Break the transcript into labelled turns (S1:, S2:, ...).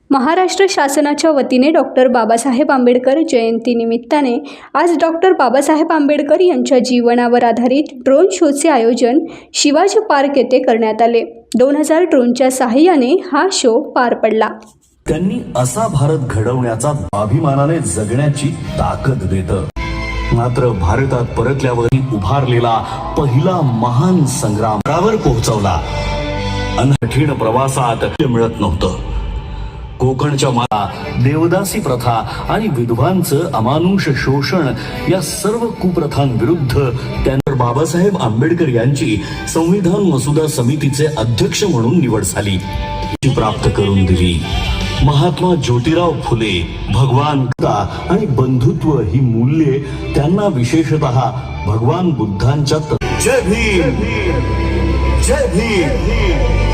S1: महाराष्ट्र शासनाच्या वतीने डॉक्टर बाबासाहेब आंबेडकर जयंतीनिमित्ताने आज डॉक्टर बाबासाहेब आंबेडकर यांच्या जीवनावर आधारित ड्रोन शोचे आयोजन शिवाजी पार्क येथे करण्यात आले। 2000 ड्रोनच्या सहाय्याने हा शो पार पडला।
S2: त्यांनी असा भारत घडवण्याचा अभिमानाने जगण्याची ताकद देतं। मात्र भारतात परतल्यावर उभारलेला पहिला महान संग्राम रावर पोहोचवला। कठीण प्रवासात मिळत नव्हतं। कोकणच्या माला, देवदासी प्रथा आणि विधवांचं अमानुष शोषण या सर्व कुप्रथांविरुद्ध त्यानंतर बाबासाहेब आंबेडकर यांची संविधान मसुदा समितीचे अध्यक्ष म्हणून निवड झाली, प्राप्त करून दिली। महात्मा ज्योतिराव फुले, भगवान बुद्ध आणि बंधुत्व ही मूल्ये त्यांना विशेषतः भगवान बुद्धांच्या जय भीम, जय भीम।